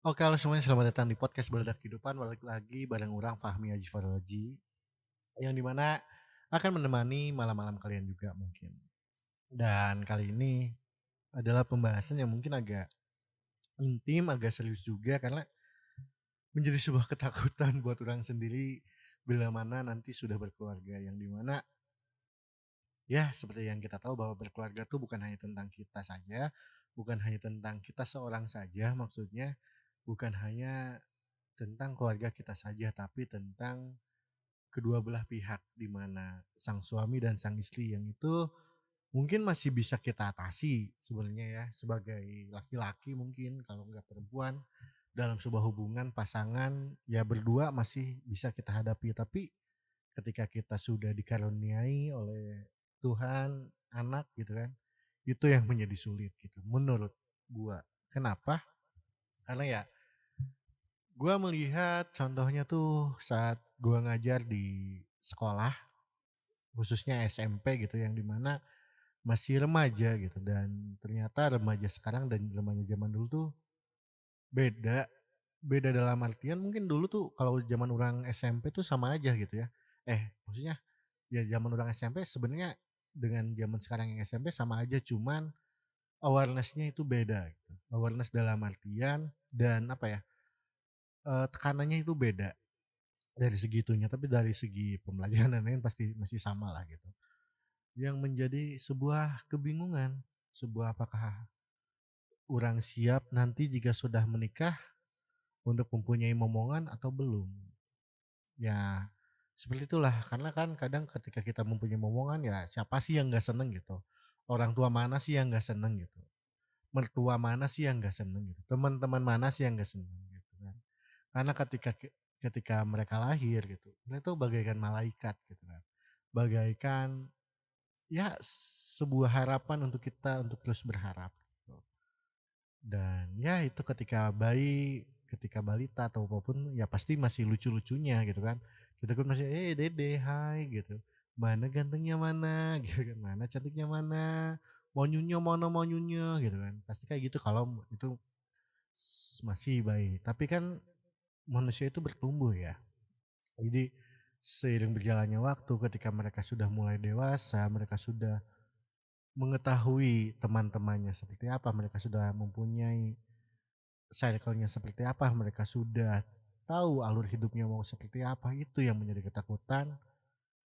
Oke, halo semuanya, selamat datang di podcast Beladak Kehidupan. Balik lagi bareng orang Fahmi Haji Faroloji, yang dimana akan menemani malam-malam kalian juga mungkin. Dan kali ini adalah pembahasan yang mungkin agak intim, agak serius juga karena menjadi sebuah ketakutan buat orang sendiri bila mana nanti sudah berkeluarga, yang dimana ya seperti yang kita tahu bahwa berkeluarga tuh bukan hanya tentang kita saja, bukan hanya tentang kita seorang saja, maksudnya bukan hanya tentang keluarga kita saja, tapi tentang kedua belah pihak, di mana sang suami dan sang istri, yang itu mungkin masih bisa kita atasi sebenarnya ya, sebagai laki-laki mungkin kalau nggak perempuan, dalam sebuah hubungan pasangan ya berdua masih bisa kita hadapi. Tapi ketika kita sudah dikaruniai oleh Tuhan anak gitu kan, itu yang menjadi sulit gitu menurut gua. Kenapa? Karena ya gua melihat contohnya tuh saat gua ngajar di sekolah, khususnya SMP gitu, yang dimana masih remaja gitu, dan ternyata remaja sekarang dan remaja zaman dulu tuh beda. Beda dalam artian mungkin dulu tuh kalau zaman orang SMP tuh sama aja gitu ya. Maksudnya ya zaman orang SMP sebenarnya dengan zaman sekarang yang SMP sama aja, cuman awareness-nya itu beda gitu. Awareness dalam artian dan apa ya, tekanannya itu beda dari segitunya, tapi dari segi pembelajaran dan lain pasti masih sama lah gitu. Yang menjadi sebuah kebingungan, sebuah apakah orang siap nanti jika sudah menikah untuk mempunyai momongan atau belum. Ya seperti itulah, karena kan kadang ketika kita mempunyai momongan ya siapa sih yang nggak seneng gitu. Orang tua mana sih yang nggak seneng gitu. Mertua mana sih yang nggak seneng gitu. Teman-teman mana sih yang nggak seneng gitu kan. Karena ketika mereka lahir gitu, mereka tuh bagaikan malaikat gitu kan. Bagaikan ya sebuah harapan untuk kita untuk terus berharap gitu. Dan ya itu ketika bayi, ketika balita atau apapun ya pasti masih lucu-lucunya gitu kan. Kita pun masih, dede hai gitu. Mana gantengnya mana gitu kan. Mana cantiknya mana. Monyunya mana monyunya gitu kan. Pasti kayak gitu kalau itu masih bayi. Tapi kan manusia itu bertumbuh ya. Jadi seiring berjalannya waktu, ketika mereka sudah mulai dewasa, mereka sudah mengetahui teman-temannya seperti apa, mereka sudah mempunyai circle-nya seperti apa, mereka sudah tahu alur hidupnya mau seperti apa, itu yang menjadi ketakutan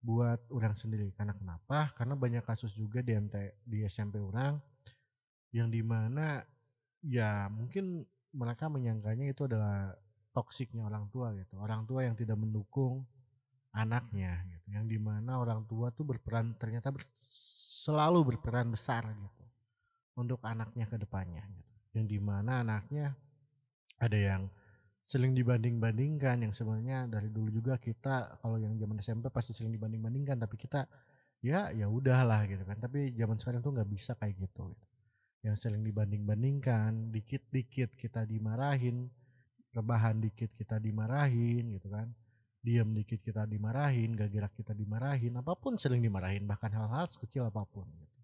buat orang sendiri. Karena kenapa? Karena banyak kasus juga di SMP orang yang dimana ya mungkin mereka menyangkanya itu adalah toksiknya orang tua gitu. Orang tua yang tidak mendukung anaknya gitu. Yang dimana orang tua tuh berperan ternyata selalu berperan besar gitu untuk anaknya ke depannya gitu. Yang dimana anaknya ada yang sering dibanding-bandingkan, yang sebenarnya dari dulu juga kita kalau yang zaman SMP pasti sering dibanding-bandingkan, tapi kita ya udahlah gitu kan. Tapi zaman sekarang tuh nggak bisa kayak gitu, gitu. Yang sering dibanding-bandingkan, dikit-dikit kita dimarahin, rebahan dikit kita dimarahin gitu kan. Diam dikit kita dimarahin, gak gerak kita dimarahin, apapun sering dimarahin, bahkan hal-hal sekecil apapun gitu.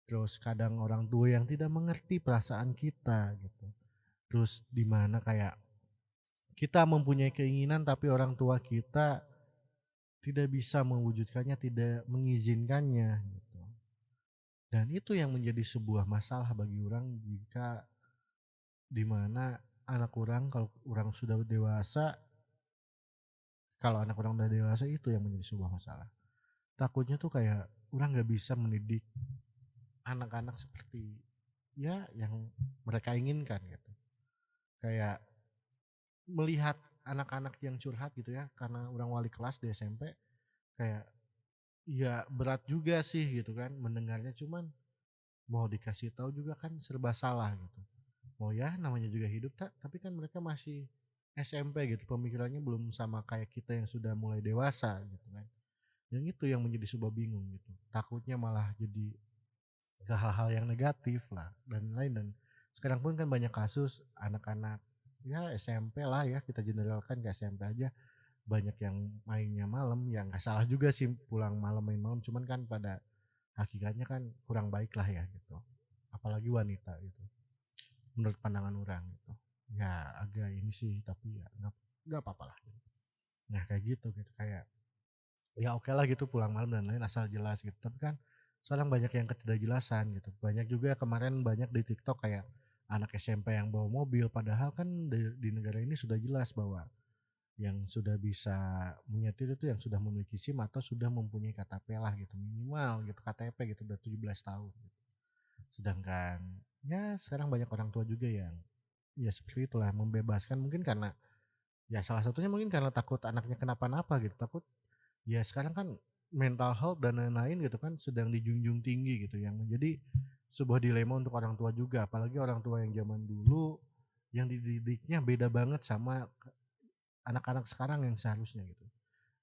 Terus kadang orang tua yang tidak mengerti perasaan kita gitu. Terus di mana kayak kita mempunyai keinginan tapi orang tua kita tidak bisa mewujudkannya, tidak mengizinkannya gitu. Dan itu yang menjadi sebuah masalah bagi orang jika di mana anak orang kalau orang sudah dewasa, kalau anak orang udah dewasa itu yang menjadi sebuah masalah. Takutnya tuh kayak orang nggak bisa mendidik anak-anak seperti ya yang mereka inginkan gitu. Kayak melihat anak-anak yang curhat gitu ya, karena orang wali kelas di SMP, kayak ya berat juga sih gitu kan mendengarnya, cuman mau dikasih tahu juga kan serba salah gitu. Oh ya namanya juga hidup tapi kan mereka masih SMP gitu, pemikirannya belum sama kayak kita yang sudah mulai dewasa gitu kan. Yang itu yang menjadi sebuah bingung gitu. Takutnya malah jadi ke hal-hal yang negatif lah dan lain, dan sekarang pun kan banyak kasus anak-anak ya SMP lah ya, kita generalkan ke SMP aja, banyak yang mainnya malam, yang nggak salah juga sih pulang malam main malam, cuman kan pada hakikatnya kan kurang baik lah ya gitu, apalagi wanita gitu menurut pandangan orang gitu ya. agak ini sih, tapi ya nggak apa-apalah gitu. Nah kayak gitu kayak, ya oke lah gitu pulang malam dan lain asal jelas gitu, tapi kan sekarang banyak yang ketidakjelasan gitu. Banyak juga kemarin banyak di TikTok kayak anak SMP yang bawa mobil, padahal kan di negara ini sudah jelas bahwa yang sudah bisa menyetir itu yang sudah memiliki SIM atau sudah mempunyai KTP lah gitu, minimal gitu KTP gitu udah 17 tahun gitu. Sedangkan ya sekarang banyak orang tua juga yang ya seperti itulah membebaskan mungkin karena ya salah satunya mungkin karena takut anaknya kenapa-napa gitu, takut ya sekarang kan mental health dan lain-lain gitu kan sedang dijunjung tinggi gitu yang menjadi sebuah dilema untuk orang tua juga, apalagi orang tua yang zaman dulu yang dididiknya beda banget sama anak-anak sekarang yang seharusnya gitu.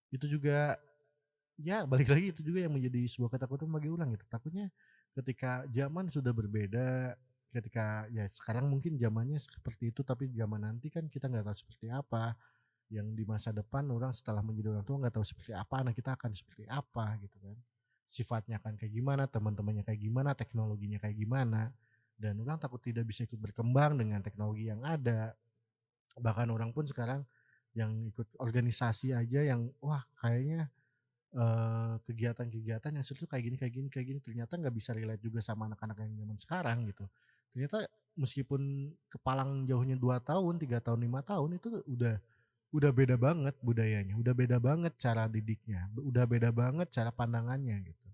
Itu juga ya balik lagi itu juga yang menjadi sebuah ketakutan bagi orang gitu. Takutnya ketika zaman sudah berbeda, ketika ya sekarang mungkin zamannya seperti itu tapi zaman nanti kan kita nggak tahu seperti apa. Yang di masa depan orang setelah menjadi orang tua nggak tahu seperti apa, anak kita akan seperti apa gitu kan. Sifatnya akan kayak gimana, teman-temannya kayak gimana, teknologinya kayak gimana. Dan orang takut tidak bisa ikut berkembang dengan teknologi yang ada. Bahkan orang pun sekarang yang ikut organisasi aja yang wah kayaknya kegiatan-kegiatan yang seru tuh kayak gini, ternyata nggak bisa relate juga sama anak-anak yang zaman sekarang gitu. Ternyata meskipun kepalang jauhnya 2 tahun, 3 tahun, 5 tahun itu udah beda banget budayanya, udah beda banget cara didiknya, udah beda banget cara pandangannya gitu.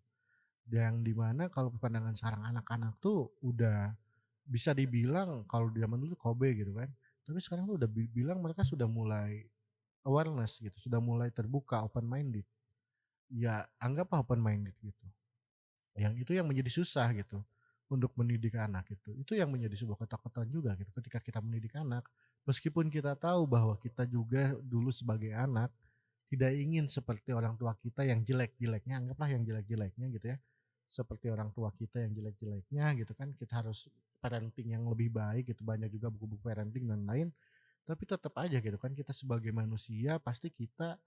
Yang dimana kalau pandangan sekarang anak-anak tuh udah bisa dibilang kalau di zaman dulu tuh kobe gitu kan. Tapi sekarang tuh udah bilang mereka sudah mulai awareness gitu, sudah mulai terbuka, open minded. Ya anggaplah open minded gitu. Yang itu yang menjadi susah gitu untuk mendidik anak gitu. Itu yang menjadi sebuah ketakutan juga gitu ketika kita mendidik anak. Meskipun kita tahu bahwa kita juga dulu sebagai anak tidak ingin seperti orang tua kita yang jelek-jeleknya, anggaplah yang jelek-jeleknya gitu ya. Seperti orang tua kita yang jelek-jeleknya gitu kan, kita harus parenting yang lebih baik gitu, banyak juga buku-buku parenting dan lain. Tapi tetap aja gitu kan kita sebagai manusia pasti kita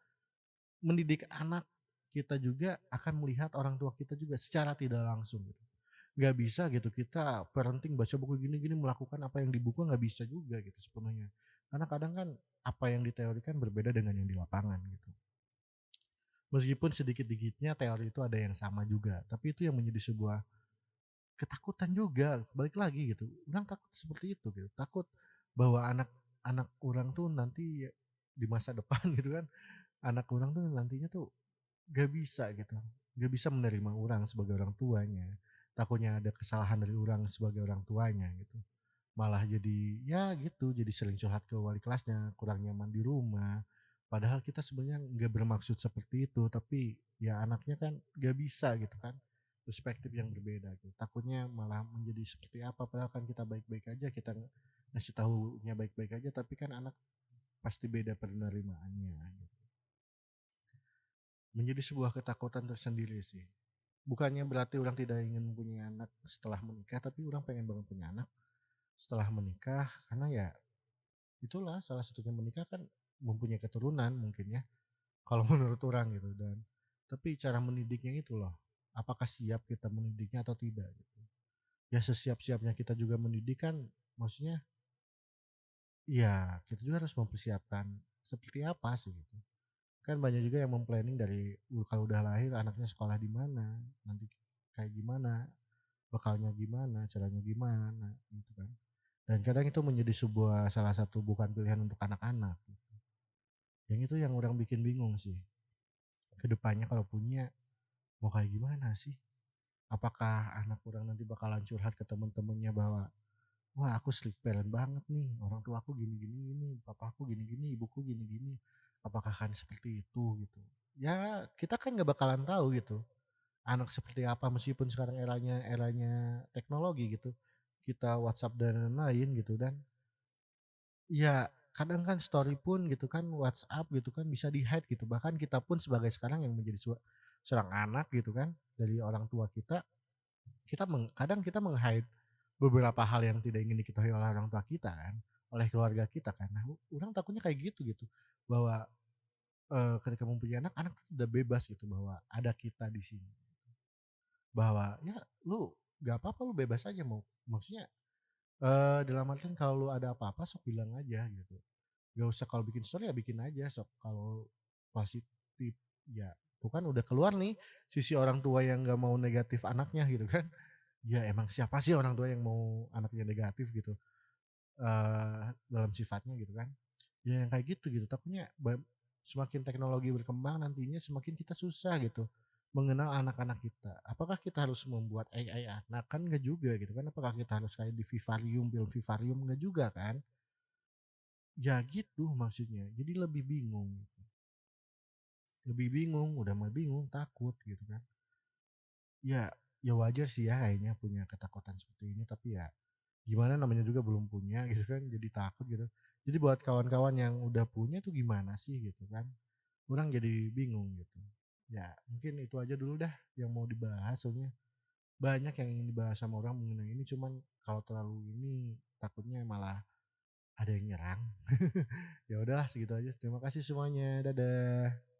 mendidik anak kita juga akan melihat orang tua kita juga secara tidak langsung gitu. Nggak bisa gitu kita parenting baca buku gini-gini melakukan apa yang di buku nggak bisa juga gitu sepenuhnya. Karena kadang kan apa yang diteorikan berbeda dengan yang di lapangan gitu. Meskipun sedikit-dikitnya teori itu ada yang sama juga, tapi itu yang menjadi sebuah ketakutan juga, balik lagi gitu. Orang takut seperti itu gitu. Takut bahwa anak-anak orang tuh nanti di masa depan gitu kan, anak orang tuh nantinya tuh gak bisa gitu, gak bisa menerima orang sebagai orang tuanya, takutnya ada kesalahan dari orang sebagai orang tuanya gitu, malah jadi ya gitu, jadi sering curhat ke wali kelasnya, kurang nyaman di rumah, padahal kita sebenarnya nggak bermaksud seperti itu, tapi ya anaknya kan gak bisa gitu kan, perspektif yang berbeda gitu, takutnya malah menjadi seperti apa, padahal kan kita baik-baik aja, kita ngasih tahunya baik-baik aja, tapi kan anak pasti beda penerimaannya gitu. Menjadi sebuah ketakutan tersendiri sih. Bukannya berarti orang tidak ingin mempunyai anak setelah menikah, tapi orang pengen banget punya anak setelah menikah karena ya itulah salah satunya menikah kan mempunyai keturunan mungkin ya. Kalau menurut orang gitu dan tapi cara mendidiknya itu loh. Apakah siap kita mendidiknya atau tidak gitu. Ya sesiap-siapnya kita juga mendidik kan maksudnya ya kita juga harus mempersiapkan seperti apa sih gitu. Kan banyak juga yang memplanning dari kalau udah lahir anaknya sekolah di mana, nanti kayak gimana, bekalnya gimana, caranya gimana, gitu kan. Dan kadang itu menjadi sebuah salah satu bukan pilihan untuk anak-anak. Gitu. Yang itu yang orang bikin bingung sih. Kedepannya kalau punya mau kayak gimana sih? Apakah anak orang nanti bakalan curhat ke temen-temennya bahwa wah aku strict parent banget nih, orang tua aku gini-gini ini, papa aku gini-gini, ibuku gini-gini. Apakah kan seperti itu gitu. Ya kita kan nggak bakalan tahu gitu. Anak seperti apa meskipun sekarang eranya eranya teknologi gitu. Kita WhatsApp dan lain-lain gitu dan ya kadang kan story pun gitu kan WhatsApp gitu kan bisa di-hide gitu. Bahkan kita pun sebagai sekarang yang menjadi seorang anak gitu kan dari orang tua kita, kadang kita meng-hide beberapa hal yang tidak ingin diketahui oleh orang tua kita kan, oleh keluarga kita kan. Nah, orang takutnya kayak gitu bahwa ketika mempunyai anak, anak tuh sudah bebas gitu bahwa ada kita di sini. Bahwa ya lu gak apa-apa lu bebas aja mau maksudnya Dalam artian kalau lu ada apa-apa sok bilang aja gitu. Gak usah kalau bikin story ya bikin aja sok, kalau positif ya itu kan udah keluar nih sisi orang tua yang nggak mau negatif anaknya gitu kan. Ya emang siapa sih orang tua yang mau anaknya negatif gitu, dalam sifatnya gitu kan. Ya yang kayak gitu gitu takutnya semakin teknologi berkembang nantinya semakin kita susah gitu mengenal anak-anak kita. Apakah kita harus membuat AI anak? Kan enggak juga gitu kan. Apakah kita harus kayak di Vivarium, film Vivarium? Enggak juga kan. Ya gitu maksudnya. Jadi lebih bingung gitu. Lebih bingung, udah mah bingung, takut gitu kan. Ya, ya wajar sih ya kayaknya punya ketakutan seperti ini tapi ya gimana namanya juga belum punya gitu kan jadi takut gitu. Jadi buat kawan-kawan yang udah punya tuh gimana sih gitu kan. Orang jadi bingung gitu. Ya mungkin itu aja dulu dah yang mau dibahas soalnya banyak yang ingin dibahas sama orang mengenai ini cuman kalau terlalu ini takutnya malah ada yang nyerang. Ya udahlah segitu aja. Terima kasih semuanya. Dadah.